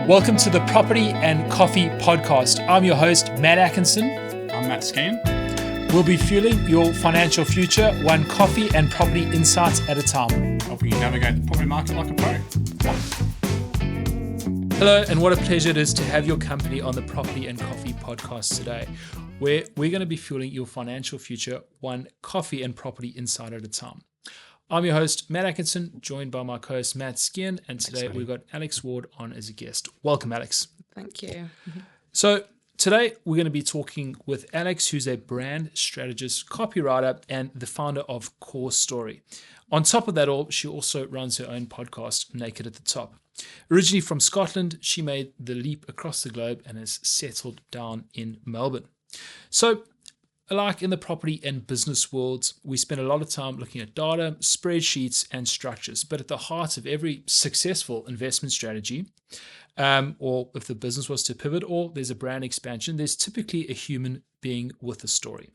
Welcome to the Property and Coffee Podcast. I'm your host, Matt Atkinson. I'm Matt Skehan. We'll be fueling your financial future one coffee and property insights at a time. Helping you navigate the property market like a pro. Hello, and what a pleasure it is to have your company on the Property and Coffee Podcast today, where we're going to be fueling your financial future one coffee and property insight at a time. I'm your host, Matt Atkinson, joined by my co-host, Matt Skehan, and today we've got Aleyx Ward on as a guest. Welcome, Aleyx. Thank you. So today we're going to be talking with Aleyx, who's a brand strategist, copywriter, and the founder of Core Story. On top of that all, she also runs her own podcast, Naked at the Top. Originally from Scotland, she made the leap across the globe and has settled down in Melbourne. So, like in the property and business worlds, we spend a lot of time looking at data, spreadsheets, and structures. But at the heart of every successful investment strategy, or if the business was to pivot or there's a brand expansion, there's typically a human being with a story.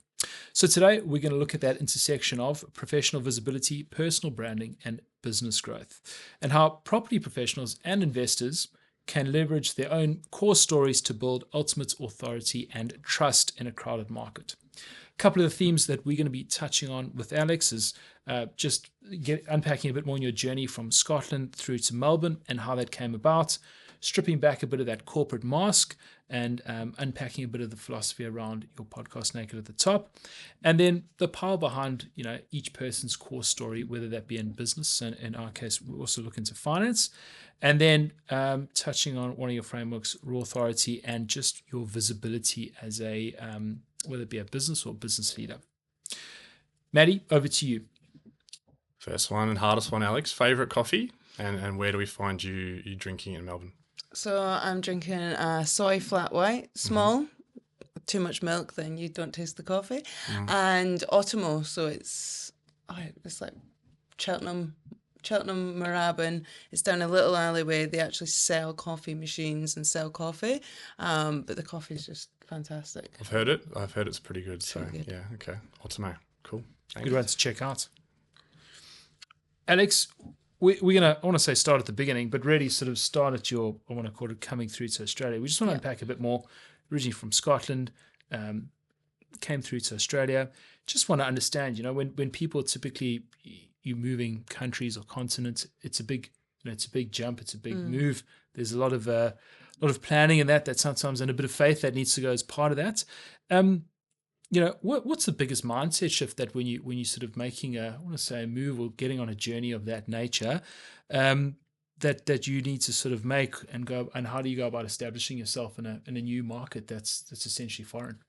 So today, we're going to look at that intersection of professional visibility, personal branding, and business growth, and how property professionals and investors can leverage their own core stories to build ultimate authority and trust in a crowded market. A couple of the themes that we're going to be touching on with Aleyx is just unpacking a bit more on your journey from Scotland through to Melbourne and how that came about, stripping back a bit of that corporate mask and unpacking a bit of the philosophy around your podcast Naked at the Top, and then the power behind each person's core story, whether that be in business, and in our case we also look into finance, and then touching on one of your frameworks, raw authority, and just your visibility as a whether it be a business or business leader. Maddie, over to you. First one and hardest one, Aleyx. Favorite coffee, and where do we find you drinking in Melbourne? So I'm drinking soy flat white, small. Too much milk, then you don't taste the coffee. And Otomo, so it's like Cheltenham Moorabbin. It's down a little alleyway. They actually sell coffee machines and sell coffee, but the coffee is just fantastic. I've heard it. I've heard it's pretty good. It's So really good. yeah, okay. Otomo, cool. Good one to check out. Aleyx, I want to say start at the beginning, but really sort of start at your, I want to call it coming through to Australia. We just want to unpack a bit more. Originally from Scotland, came through to Australia. Just want to understand, when people typically, you're moving countries or continents, it's a big jump, it's a big move. There's a lot of planning in that sometimes, and a bit of faith that needs to go as part of that. What's the biggest mindset shift that when you sort of making a move or getting on a journey of that nature, that you need to sort of make and go, and how do you go about establishing yourself in a new market that's essentially foreign?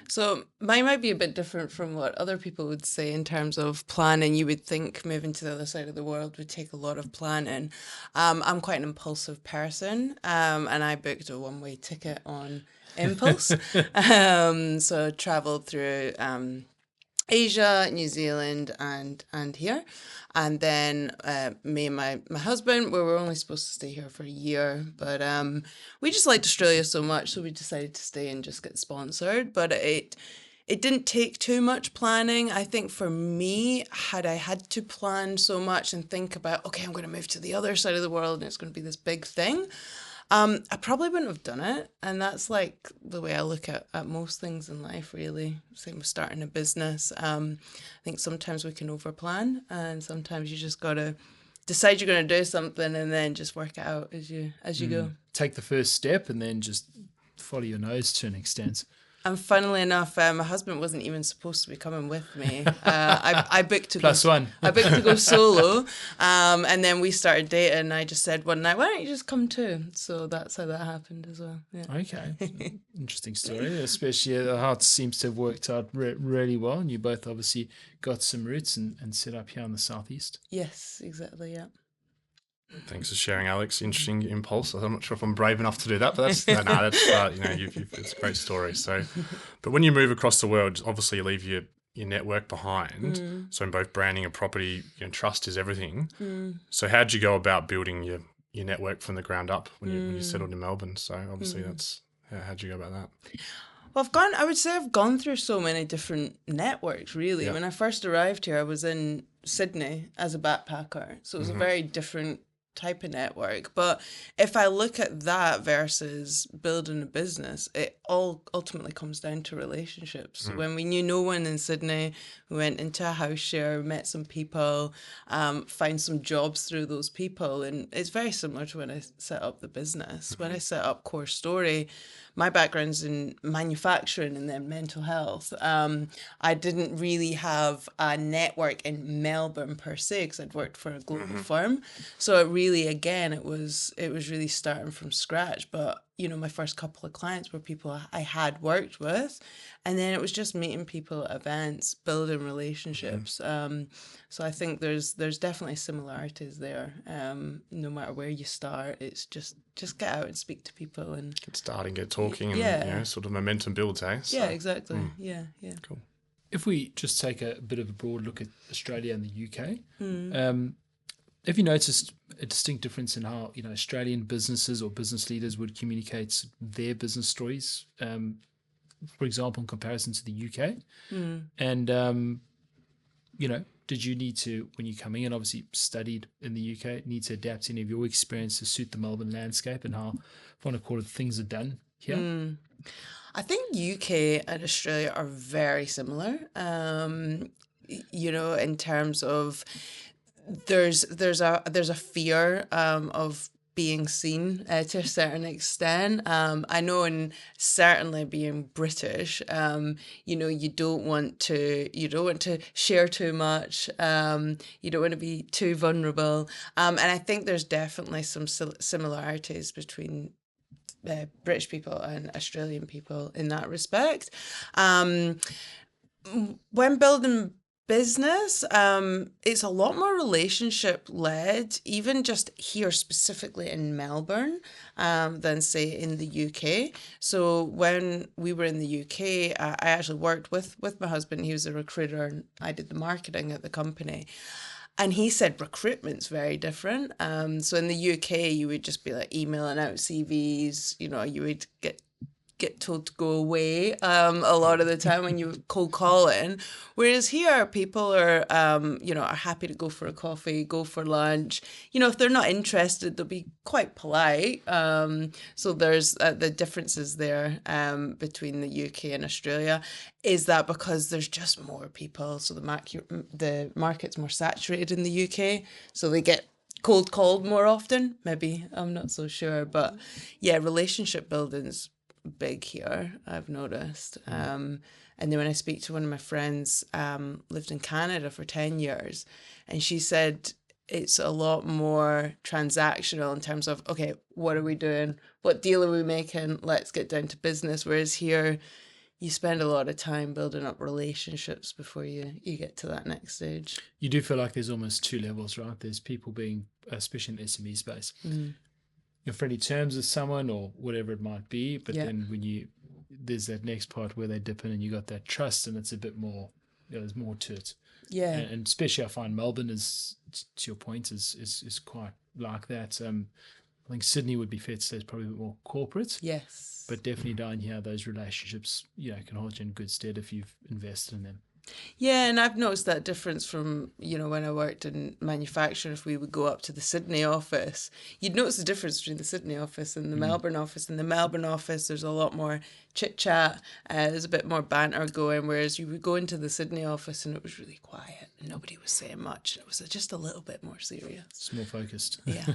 So mine might be a bit different from what other people would say in terms of planning. You would think moving to the other side of the world would take a lot of planning. I'm quite an impulsive person, and I booked a one-way ticket on impulse. So I traveled through Asia, New Zealand, and here. And then me and my husband, we were only supposed to stay here for a year, but we just liked Australia so much, so we decided to stay and just get sponsored. But it didn't take too much planning. I think for me, had I had to plan so much and think about, okay, I'm going to move to the other side of the world and it's going to be this big thing, I probably wouldn't have done it. And that's like the way I look at most things in life, really. Same with starting a business. I think sometimes we can overplan, and sometimes you just got to decide you're going to do something and then just work it out as you go. Take the first step and then just follow your nose to an extent. And funnily enough, my husband wasn't even supposed to be coming with me. I booked to Plus one. I booked to go solo, and then we started dating. And I just said one night, "Why don't you just come too?" So that's how that happened as well. Yeah. Okay, interesting story, especially how it seems to have worked out really well. And you both obviously got some roots and set up here in the southeast. Yes, exactly. Yeah. Thanks for sharing, Aleyx. Interesting impulse. I'm not sure if I'm brave enough to do that, but that's it's a great story. So, but when you move across the world, obviously you leave your network behind. So in both branding and property, trust is everything. So how did you go about building your network from the ground up when you settled in Melbourne? So obviously that's how'd you go about that? Well, I would say I've gone through so many different networks, really. Yeah. When I first arrived here, I was in Sydney as a backpacker. So it was a very different type of network. But if I look at that versus building a business, it all ultimately comes down to relationships. When we knew no one in Sydney, we went into a house share, met some people, found some jobs through those people. And it's very similar to when I set up the business. When I set up Core Story, my background's in manufacturing and then mental health. I didn't really have a network in Melbourne per se because I'd worked for a global firm. So it really, again, it was really starting from scratch. But my first couple of clients were people I had worked with, and then it was just meeting people at events, building relationships. So I think there's definitely similarities there. No matter where you start, it's just get out and speak to people and Get starting, get talking, and sort of momentum builds, eh? So, yeah, exactly. Yeah. cool. If we just take a bit of a broad look at Australia and the UK, have you noticed a distinct difference in how Australian businesses or business leaders would communicate their business stories, for example, in comparison to the UK? And did you need to, when you're coming in, obviously studied in the UK, need to adapt any of your experience to suit the Melbourne landscape and how, if I want to call it, things are done here? I think UK and Australia are very similar. In terms of there's a fear of being seen to a certain extent. I know, and certainly being British, you don't want to share too much. You don't want to be too vulnerable. And I think there's definitely some similarities between British people and Australian people in that respect. When building business, it's a lot more relationship led, even just here specifically in Melbourne, than say in the UK. So when we were in the UK, I actually worked with my husband. He was a recruiter and I did the marketing at the company. And he said recruitment's very different. So in the UK, you would just be like emailing out CVs. You would get told to go away a lot of the time when you cold calling. Whereas here, people are are happy to go for a coffee, go for lunch. If they're not interested, they'll be quite polite. So there's the differences there between the UK and Australia. Is that because there's just more people, so the market's more saturated in the UK, so they get cold called more often? Maybe, I'm not so sure, but yeah, relationship building's big here, I've noticed. And then when I speak to one of my friends, lived in Canada for 10 years, and she said it's a lot more transactional in terms of, okay, what are we doing? What deal are we making? Let's get down to business. Whereas here, you spend a lot of time building up relationships before you get to that next stage. You do feel like there's almost two levels, right? There's people being, especially in the SME space, your friendly terms with someone or whatever it might be, but then when there's that next part where they dip in and you got that trust and it's a bit more, there's more to it. Yeah. And especially I find Melbourne is, to your point, is quite like that. I think Sydney would be fair to say is probably a bit more corporate. Yes. But definitely down here, those relationships, can hold you in good stead if you've invested in them. Yeah, and I've noticed that difference from, when I worked in manufacturing. If we would go up to the Sydney office, you'd notice the difference between the Sydney office and the Melbourne office. In the Melbourne office, there's a lot more chit-chat, there's a bit more banter going, whereas you would go into the Sydney office and it was really quiet and nobody was saying much. It was just a little bit more serious. It's more focused. Yeah.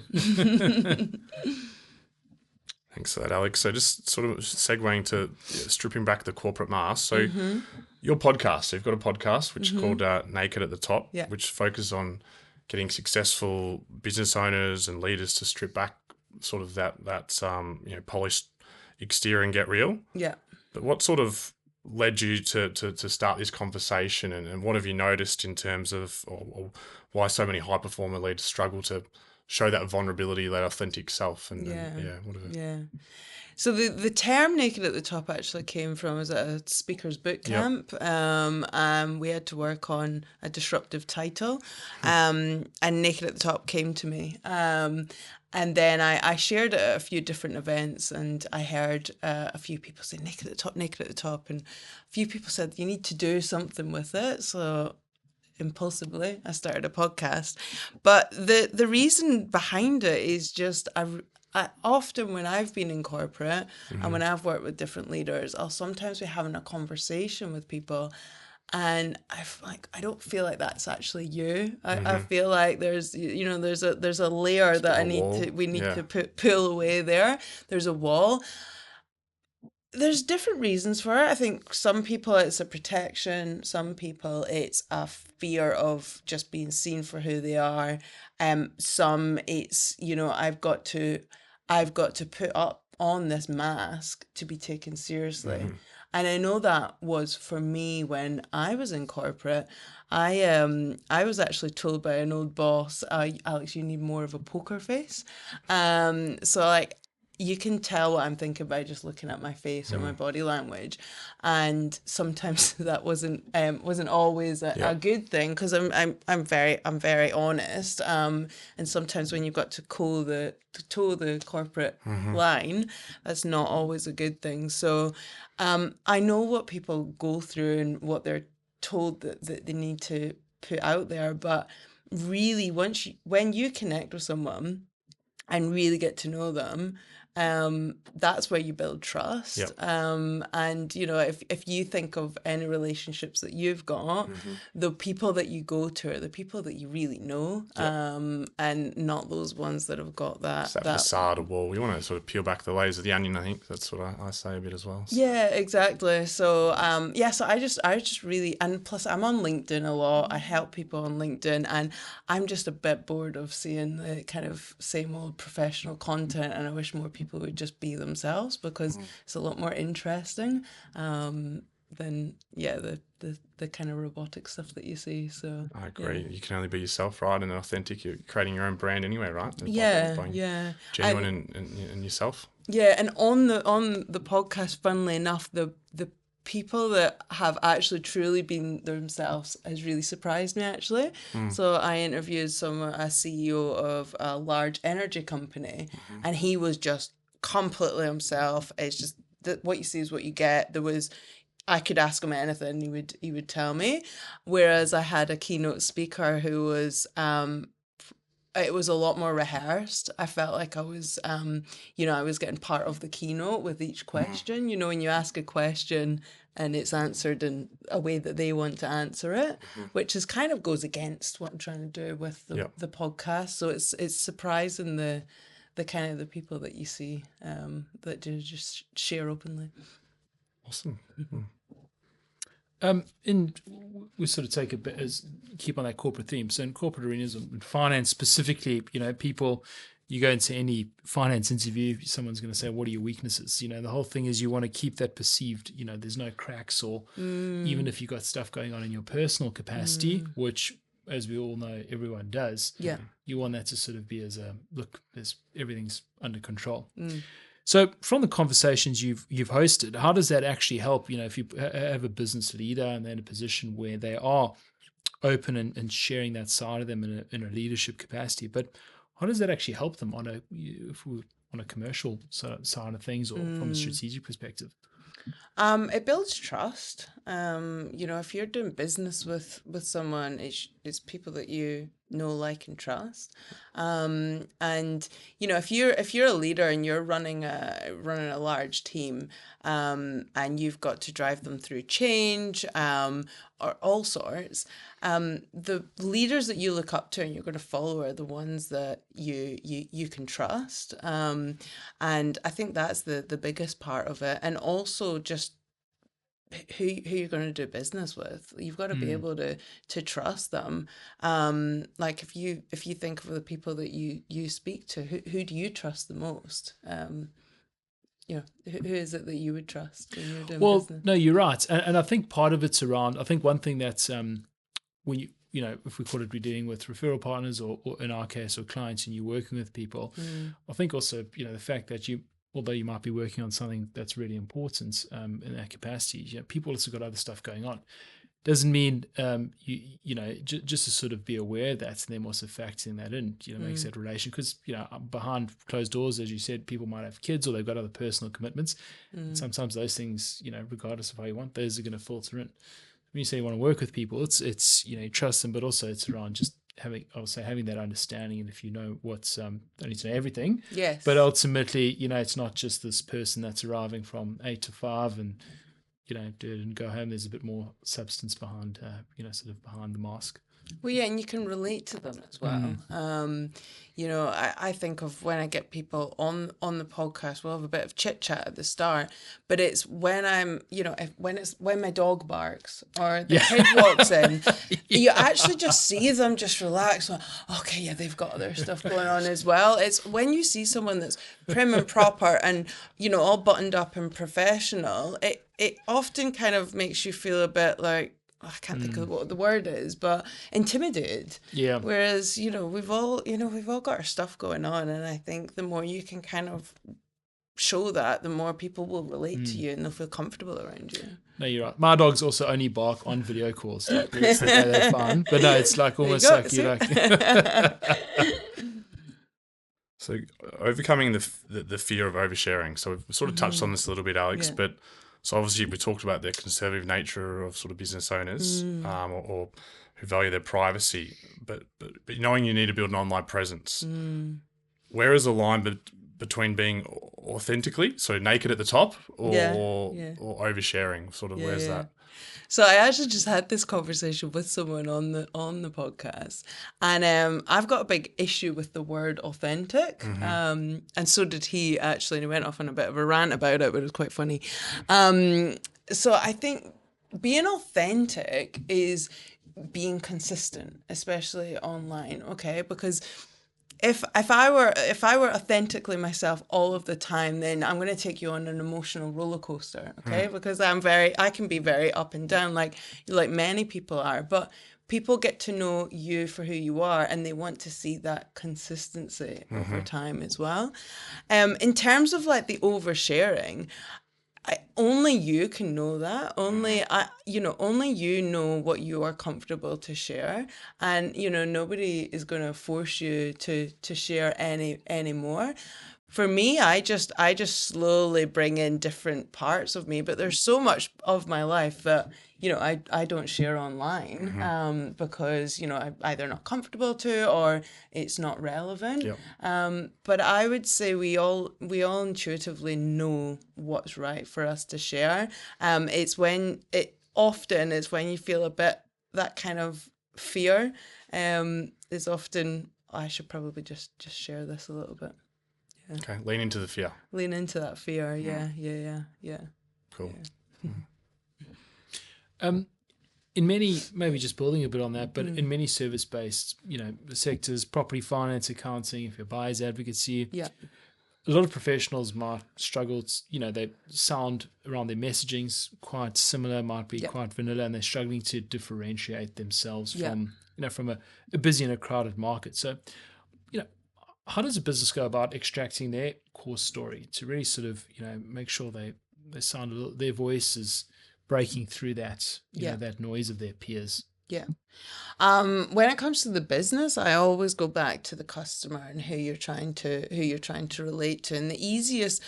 Thanks for that, Aleyx. So just sort of segueing to stripping back the corporate mask. So your podcast, so you've got a podcast which is called Naked at the Top, which focuses on getting successful business owners and leaders to strip back sort of that polished exterior and get real. Yeah. But what sort of led you to start this conversation, and what have you noticed in terms of or why so many high performer leaders struggle to show that vulnerability, that authentic self, and whatever. Yeah. So the term Naked at the Top actually came from, I was at a speaker's boot camp. We had to work on a disruptive title, and Naked at the Top came to me. And then I shared it at a few different events, and I heard a few people say Naked at the Top, Naked at the Top, and a few people said you need to do something with it. So impulsively. I started a podcast, but the reason behind it is just I often when I've been in corporate and when I've worked with different leaders, I'll sometimes be having a conversation with people, and I don't feel like that's actually you. I feel like there's there's a layer that we need to pull away there. There's a wall. There's different reasons for it. I think some people it's a protection, some people it's a fear of just being seen for who they are. Some it's, I've got to put up on this mask to be taken seriously. And I know that was for me when I was in corporate. I was actually told by an old boss, Alex, you need more of a poker face. So like you can tell what I'm thinking by just looking at my face or my body language, and sometimes that wasn't always a good thing, because I'm very honest, and sometimes when you've got to toe the corporate line, that's not always a good thing. So I know what people go through and what they're told that they need to put out there, but really when you connect with someone and really get to know them, that's where you build trust. And if you think of any relationships that you've got, the people that you go to are the people that you really know, and not those ones that have got that facade of wall. We want to sort of peel back the layers of the onion. I think that's what I say a bit as well. So. Yeah, exactly. So so I just really, and plus I'm on LinkedIn a lot. I help people on LinkedIn, and I'm just a bit bored of seeing the kind of same old professional content, and I wish more people would just be themselves, because it's a lot more interesting than the kind of robotic stuff that you see. So I agree. You can only be yourself, right, and authentic. You're creating your own brand anyway, right? Genuine and yourself. Yeah, and on the podcast, funnily enough, the people that have actually truly been themselves has really surprised me, actually. So I interviewed a CEO of a large energy company, and he was just completely himself. It's just that what you see is what you get. I could ask him anything, he would tell me. Whereas I had a keynote speaker who was it was a lot more rehearsed. I felt like I was I was getting part of the keynote with each question. When you ask a question and it's answered in a way that they want to answer it, which is kind of goes against what I'm trying to do with the podcast. So it's surprising the kind of the people that you see that do just share openly. Awesome. And we sort of take a bit as keep on that corporate theme. So in corporate arenas, in finance specifically, people, you go into any finance interview, someone's going to say, what are your weaknesses? The whole thing is you want to keep that perceived, there's no cracks, or even if you've got stuff going on in your personal capacity, which, as we all know, everyone does. Yeah. You want that to sort of be as a, look, everything's under control. So from the conversations you've hosted, how does that actually help? If you have a business leader and they're in a position where they are open and sharing that side of them in a leadership capacity, but how does that actually help them on a commercial side of things, or from a strategic perspective? It builds trust. If you're doing business with someone, it's people that you know, like, and trust. And if you're a leader and you're running a large team, and you've got to drive them through change, or all sorts, the leaders that you look up to and you're going to follow are the ones that you can trust. And I think that's the biggest part of it. And also just who you're going to do business with. You've got to be able to trust them. Like if you think of the people that you speak to, who do you trust the most? Who is it that you would trust when you're doing business? No, you're right. And I think part of it's around, I think one thing that's when if we call it, we're dealing with referral partners, or in our case, or clients, and you're working with people, I think also, the fact that although you might be working on something that's really important in that capacity, people also got other stuff going on. Doesn't mean just to sort of be aware of that, and then also factoring that in, makes that relation, because behind closed doors, as you said, people might have kids or they've got other personal commitments. And sometimes those things, regardless of how you want, those are going to filter in. when you say you want to work with people, it's you trust them, but also it's around just having that understanding. And if you know what's don't need to know everything, Yes. but ultimately, it's not just this person that's arriving from 8 to 5 and do it and go home. There's a bit more substance behind sort of behind the mask. Well, yeah, and you can relate to them as well. I think of when I get people on the podcast, we'll have a bit of chit chat at the start, but it's when I'm, when my dog barks or the kid walks in, you actually just see them just relax. Like, okay, yeah, they've got other stuff going on as well. It's when you see someone that's prim and proper and, all buttoned up and professional, it often kind of makes you feel a bit like, I can't think of what the word is, but intimidated. Yeah. Whereas, we've all got our stuff going on. And I think the more you can kind of show that, the more people will relate to you and they'll feel comfortable around you. No, you're right. My dogs also only bark on video calls. Like, they're fine. But no, it's like almost like you like. So overcoming the fear of oversharing. So we've sort of touched on this a little bit, Aleyx, but so obviously we talked about the conservative nature of sort of business owners or who value their privacy, but knowing you need to build an online presence. Where is the line between being authentically, so naked at the top, or oversharing? Sort of where's that? So I actually just had this conversation with someone on the podcast, and I've got a big issue with the word authentic, and so did he actually, and he went off on a bit of a rant about it, but it was quite funny. So I think being authentic is being consistent, especially online, okay? Because if I were authentically myself all of the time, then I'm going to take you on an emotional roller coaster, okay? Because I can be very up and down, like many people are. But people get to know you for who you are, and they want to see that consistency over time as well. In terms of like the oversharing, only you can know that. Only you know what you are comfortable to share, and nobody is going to force you to share any more. For me, I just slowly bring in different parts of me, but there's so much of my life that I don't share online because I'm either not comfortable to or it's not relevant. Yep. But I would say we all intuitively know what's right for us to share. It's when you feel a bit that kind of fear. Is often I should probably just share this a little bit. Yeah. Okay, lean into the fear. Lean into that fear. Yeah. Cool. In many, maybe just building a bit on that, but in many service-based, sectors, property, finance, accounting, if you're buyer's advocacy, a lot of professionals might struggle. They sound around their messaging's quite similar, might be quite vanilla, and they're struggling to differentiate themselves from a busy and a crowded market. So, how does a business go about extracting their core story to really sort of, make sure they sound their voice is breaking through that, that noise of their peers? Yeah. When it comes to the business, I always go back to the customer and who you're trying to relate to. And the easiest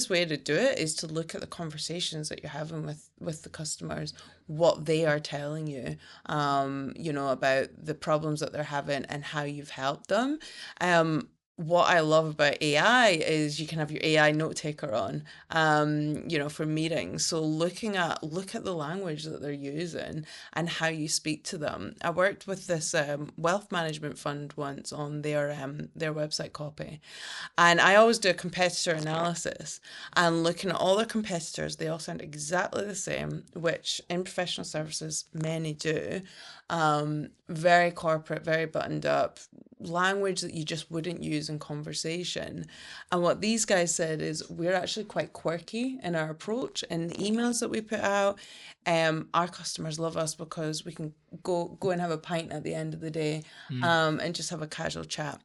way to do it is to look at the conversations that you're having with the customers, what they are telling you, about the problems that they're having and how you've helped them. What I love about AI is you can have your AI note taker on, for meetings. So look at the language that they're using and how you speak to them. I worked with this wealth management fund once on their website copy, and I always do a competitor analysis and looking at all their competitors. They all sound exactly the same, which in professional services many do. Very corporate, very buttoned up, language that you just wouldn't use in conversation. And what these guys said is we're actually quite quirky in our approach and the emails that we put out. Our customers love us because we can go and have a pint at the end of the day, and just have a casual chat.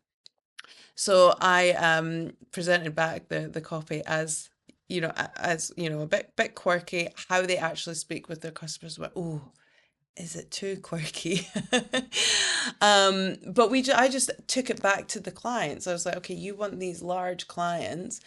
So I presented back the copy as a bit quirky, how they actually speak with their customers about, is it too quirky? But I just took it back to the clients. I was like, okay, you want these large clients.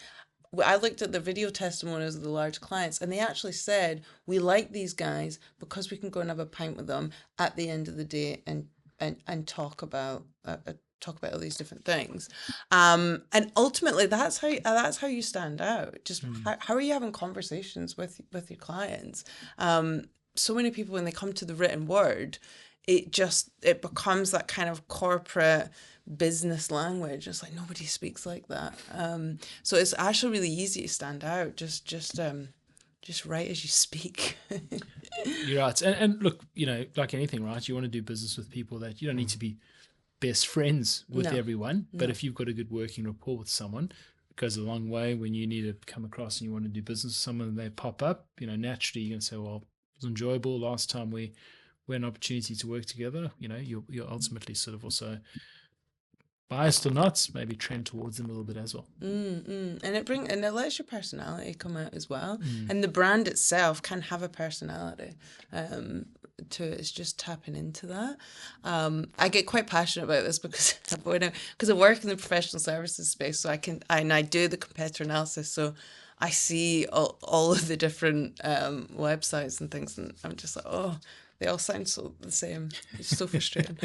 I looked at the video testimonials of the large clients, and they actually said, we like these guys because we can go and have a pint with them at the end of the day and talk about all these different things. And ultimately, that's how you stand out. Just how are you having conversations with your clients? So many people, when they come to the written word, it becomes that kind of corporate business language. It's like nobody speaks like that. So it's actually really easy to stand out. Just write as you speak. You're right. And look, like anything, right? You want to do business with people that you don't need to be best friends with everyone. But if you've got a good working rapport with someone, it goes a long way. When you need to come across and you want to do business with someone and they pop up, naturally you're going to say, well, it was enjoyable last time we had an opportunity to work together. You're ultimately sort of also, biased or not, maybe trend towards them a little bit as well. And it lets your personality come out as well. And the brand itself can have a personality to it. It's just tapping into that. I get quite passionate about this because I work in the professional services space, so I do the competitor analysis. So I see all of the different websites and things, and I'm just like, oh, they all sound so the same. It's so frustrating.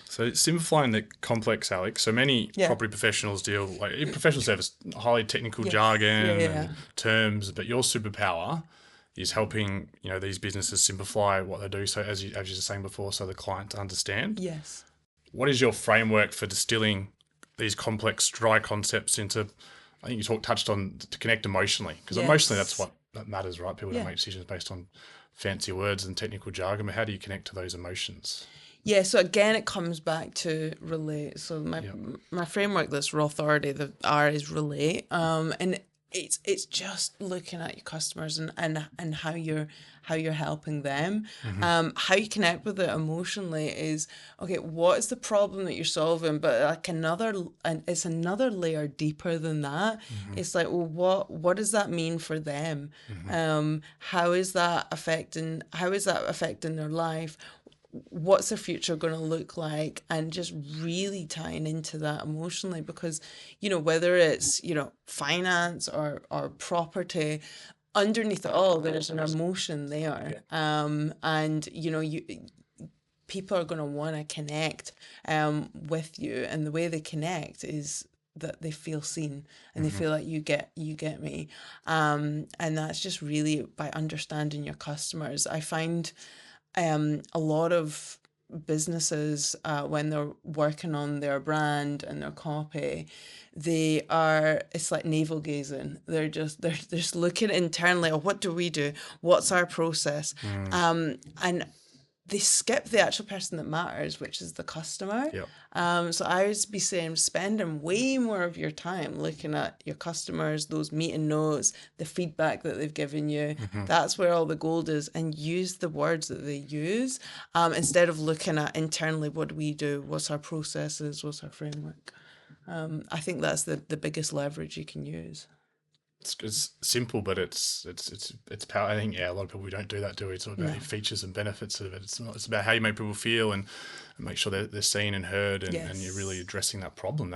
So simplifying the complex, Aleyx. So many property professionals deal, like in professional service, highly technical jargon and terms, but your superpower is helping these businesses simplify what they do. So as you were saying before, so the client to understand. Yes. What is your framework for distilling these complex, dry concepts into? I think you touched on to connect emotionally, because emotionally that's what that matters, right? People don't make decisions based on fancy words and technical jargon, but how do you connect to those emotions? Yeah, so again, it comes back to relate. So my framework, this raw authority, the R is relate, and it's just looking at your customers and how you're helping them. How you connect with it emotionally is, okay, what is the problem that you're solving? But like it's another layer deeper than that. It's like, well, what does that mean for them? How is that affecting their life? What's their future going to look like? And just really tying into that emotionally, because whether it's finance or property, underneath it all there's an emotion there. And people are going to want to connect with you, and the way they connect is that they feel seen and they feel like you get me, and that's just really by understanding your customers. I find a lot of businesses, when they're working on their brand and their copy, it's like navel gazing. They're just looking internally, oh, what do we do? What's our process? And they skip the actual person that matters, which is the customer. So I would be saying, spending way more of your time looking at your customers, those meeting notes, the feedback that they've given you. That's where all the gold is, and use the words that they use, instead of looking at internally, what do we do? What's our processes? What's our framework? I think that's the biggest leverage you can use. It's simple, but it's power. I think a lot of people, we don't do that, do we? It's all about the features and benefits of it. It's about how you make people feel and make sure they're seen and heard, and you're really addressing that problem.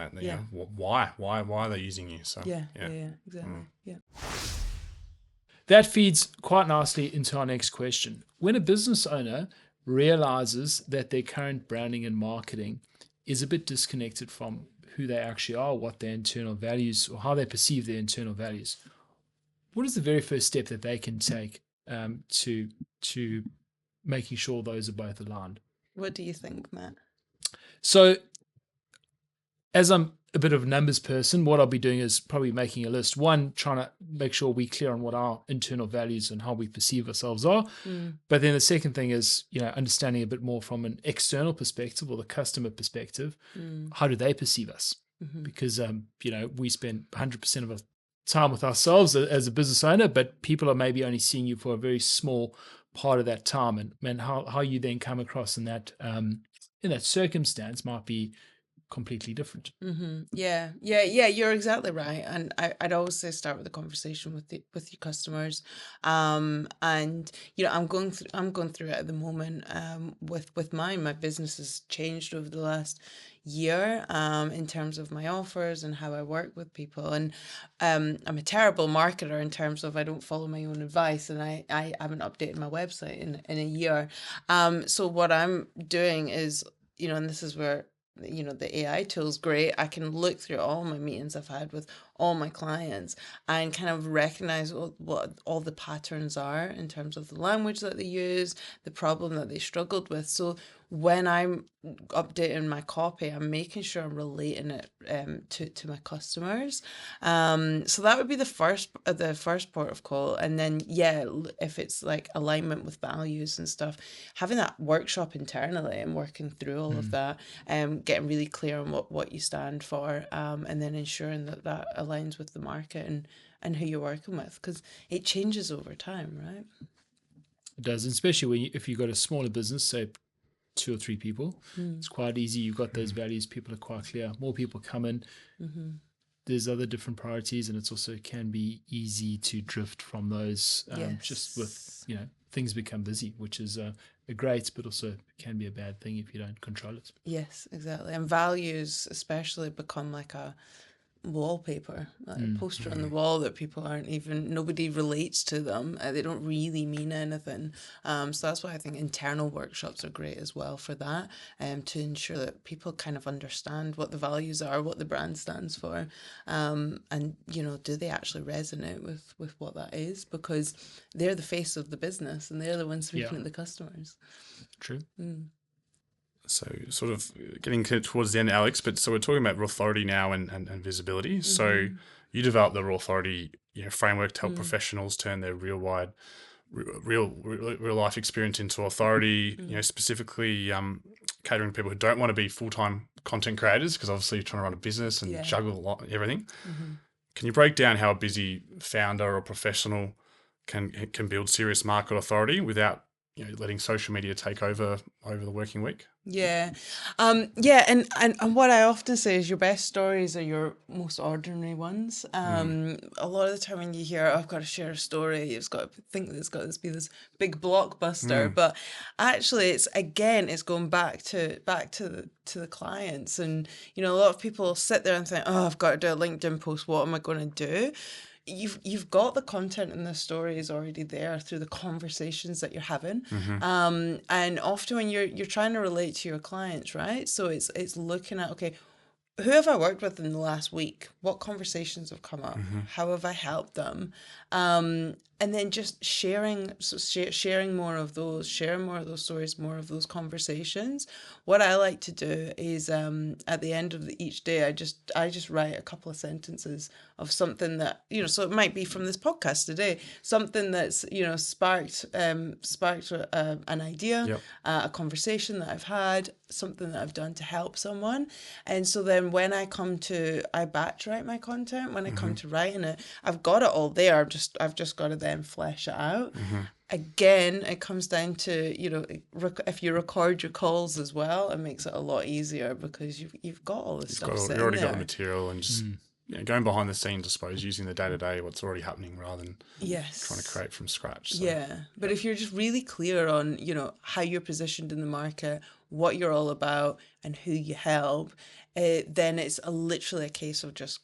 Why are they using you? So exactly. That feeds quite nicely into our next question. When a business owner realizes that their current branding and marketing is a bit disconnected from who they actually are, what their internal values, or how they perceive their internal values, what is the very first step that they can take to making sure those are both aligned? What do you think, Matt? So, as I'm a bit of a numbers person, what I'll be doing is probably making a list. One, trying to make sure we're clear on what our internal values and how we perceive ourselves are. But then the second thing is, understanding a bit more from an external perspective or the customer perspective. How do they perceive us? Because, we spend 100% of our time with ourselves as a business owner, but people are maybe only seeing you for a very small part of that time. And how you then come across in that circumstance might be completely different. Yeah, you're exactly right. And I'd always say start with a conversation with your customers. And I'm going through it at the moment. With mine, my business has changed over the last year. In terms of my offers and how I work with people. And I'm a terrible marketer in terms of I don't follow my own advice, and I haven't updated my website in a year. So what I'm doing is, and this is where the AI tool's great. I can look through all my meetings I've had with all my clients and kind of recognize what all the patterns are in terms of the language that they use, the problem that they struggled with. So when I'm updating my copy, I'm making sure I'm relating it to my customers. So that would be the first port of call. And then if it's like alignment with values and stuff, having that workshop internally and working through all of that, getting really clear on what you stand for, and then ensuring that aligns with the market and who you're working with, because it changes over time, right? It does, and especially if you've got a smaller business, say 2 or 3 people, it's quite easy. You've got those values, people are quite clear. More people come in, there's other different priorities, and it's also can be easy to drift from those, just with, things become busy, which is a great, but also can be a bad thing if you don't control it. Yes, exactly. And values especially become like a wallpaper, like a poster on the wall that nobody relates to them. They don't really mean anything. So that's why I think internal workshops are great as well for that, to ensure that people kind of understand what the values are, what the brand stands for, and do they actually resonate with what that is, because they're the face of the business and they're the ones speaking at the customers. True. So sort of getting towards the end, Aleyx, but so we're talking about authority now and visibility. So you developed the raw authority framework to help professionals turn their real life experience into authority, specifically catering to people who don't want to be full-time content creators, because obviously you're trying to run a business and juggle everything. Can you break down how a busy founder or professional can build serious market authority without letting social media take over the working week? And what I often say is your best stories are your most ordinary ones. A lot of the time when you hear, I've got to share a story, you've got to think that it's got to be this big blockbuster, but actually it's going back to the clients. And a lot of people sit there and think, oh, I've got to do a LinkedIn post, what am I going to do? You've got the content and the stories already there through the conversations that you're having, and often when you're trying to relate to your clients, right? So it's looking at, okay, who have I worked with in the last week? What conversations have come up? How have I helped them? And then just sharing more of those, sharing more of those stories, more of those conversations. What I like to do is at the end of each day, I just write a couple of sentences of something that, so it might be from this podcast today, something that's, sparked an idea, a conversation that I've had, something that I've done to help someone. And so then when I batch write my content, when I come to writing it, I've got it all there. I've just got to then flesh it out. Again, it comes down to, if you record your calls as well, it makes it a lot easier because you've got all this stuff sitting there. You already got the material and just going behind the scenes, I suppose, using the day-to-day, what's already happening rather than trying to create from scratch. So, but if you're just really clear on, how you're positioned in the market, what you're all about and who you help, then it's literally a case of just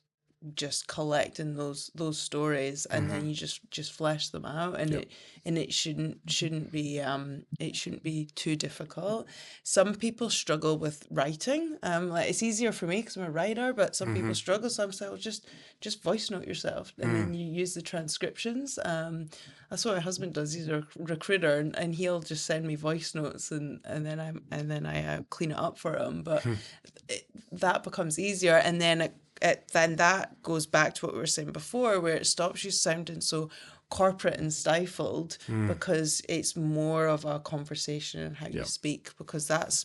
collecting those stories, and then you just flesh them out, and it shouldn't be too difficult. Some people struggle with writing. Like it's easier for me because I'm a writer, but some people struggle. So I'm saying, well, just voice note yourself, and then you use the transcriptions. That's what my husband does. He's a recruiter, and he'll just send me voice notes, and then I clean it up for him. But that becomes easier, and then then that goes back to what we were saying before, where it stops you sounding so corporate and stifled, because it's more of a conversation and how you speak, because that's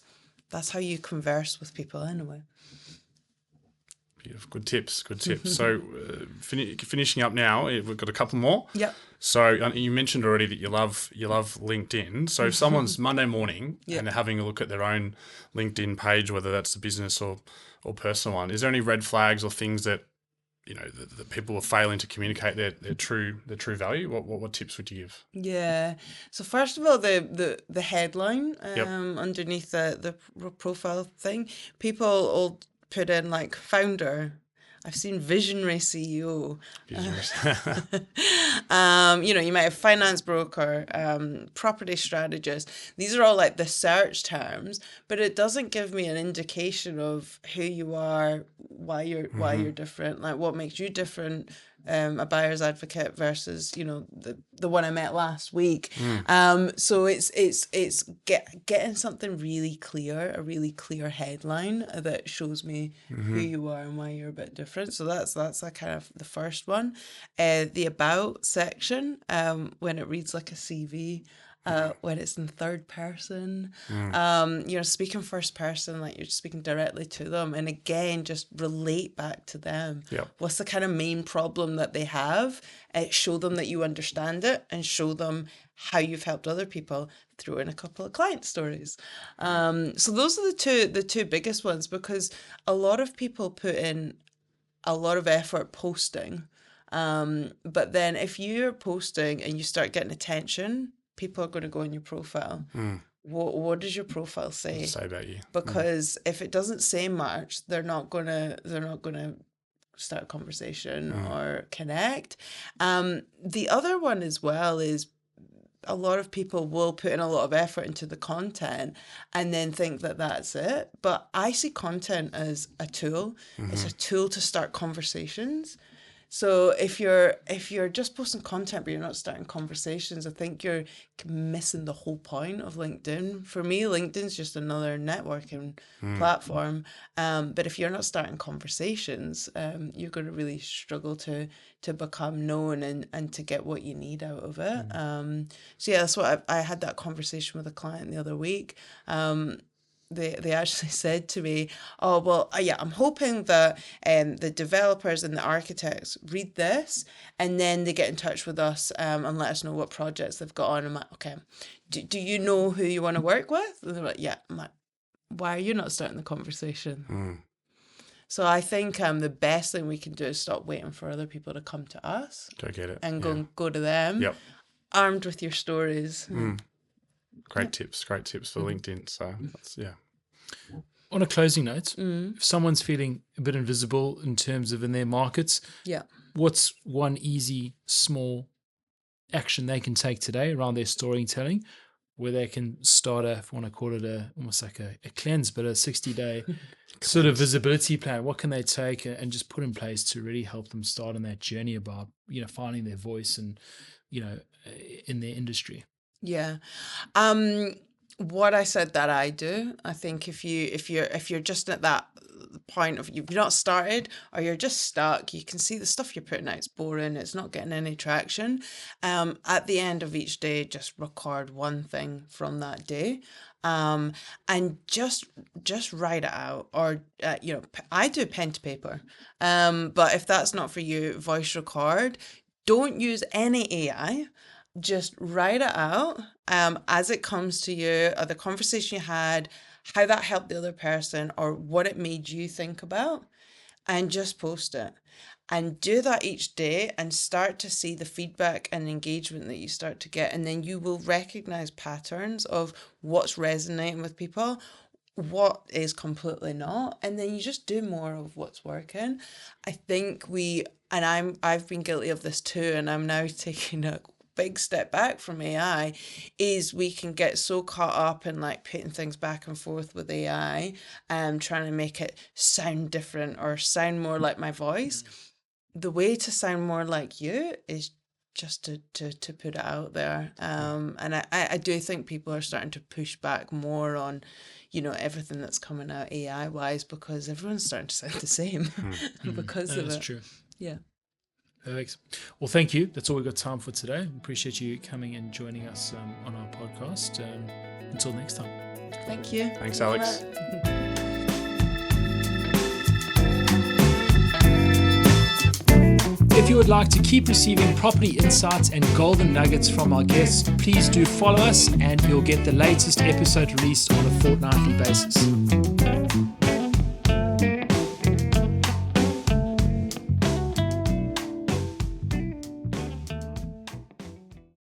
how you converse with people anyway. Beautiful. Good tips. So finishing up now, we've got a couple more. Yep. So you mentioned already that you love LinkedIn. So if someone's Monday morning and they're having a look at their own LinkedIn page, whether that's the business or personal one, is there any red flags or things that that people are failing to communicate their true value? What tips would you give? Yeah. So first of all, the headline underneath the profile thing, people will put in like founder. I've seen visionary CEO. You might have finance broker, property strategist. These are all like the search terms, but it doesn't give me an indication of who you are, why you're different, like what makes you different. A buyer's advocate versus the one I met last week. So it's getting something really clear, a really clear headline that shows me who you are and why you're a bit different. So that's a kind of the first one. The about section, when it reads like a CV. When it's in third person, speaking first person, like you're speaking directly to them, and again, just relate back to them. What's the kind of main problem that they have? Show them that you understand it, and show them how you've helped other people. Throw in a couple of client stories. So those are the two biggest ones, because a lot of people put in a lot of effort posting, but then if you're posting and you start getting attention, people are going to go on your profile. What does your profile say about you? Because if it doesn't say much, they're not gonna start a conversation or connect. The other one as well is a lot of people will put in a lot of effort into the content and then think that that's it. But I see content as a tool. It's a tool to start conversations. So if you're just posting content but you're not starting conversations, I think you're missing the whole point of LinkedIn. For me, LinkedIn's just another networking platform. But if you're not starting conversations, you're going to really struggle to become known and to get what you need out of it. So yeah, that's what I had that conversation with a client the other week. They actually said to me, oh, well, I'm hoping that the developers and the architects read this and then they get in touch with us and let us know what projects they've got on. I'm like, okay, do you know who you want to work with? And they're like, yeah. I'm like, why are you not starting the conversation? So I think the best thing we can do is stop waiting for other people to come to us. Go get it. And go to them, armed with your stories. Great tips for LinkedIn. So that's, On a closing note, if someone's feeling a bit invisible in terms of in their markets, what's one easy, small action they can take today around their storytelling where they can start if I want to call it almost like a cleanse, but a 60-day sort of visibility plan? What can they take and just put in place to really help them start on that journey about, finding their voice and, in their industry? Yeah. What I said that I do, I think if you're just at that point of you've not started or you're just stuck, you can see the stuff you're putting out is boring, it's not getting any traction. At the end of each day, just record one thing from that day. And just write it out, or I do pen to paper. But if that's not for you, voice record. Don't use any AI. Just write it out as it comes to you, or the conversation you had, how that helped the other person, or what it made you think about, and just post it. And do that each day and start to see the feedback and engagement that you start to get. And then you will recognize patterns of what's resonating with people, what is completely not, and then you just do more of what's working. I think I've been guilty of this too, and I'm now taking a big step back from AI, is we can get so caught up in like putting things back and forth with AI and trying to make it sound different or sound more like my voice. The way to sound more like you is just to put it out there. And I do think people are starting to push back more on, everything that's coming out AI wise, because everyone's starting to sound the same because of it. That's true. Yeah. Perfect. Well, thank you. That's all we've got time for today. Appreciate you coming and joining us on our podcast. Until next time. Thank you. Thanks, Aleyx. If you would like to keep receiving property insights and golden nuggets from our guests, please do follow us and you'll get the latest episode released on a fortnightly basis.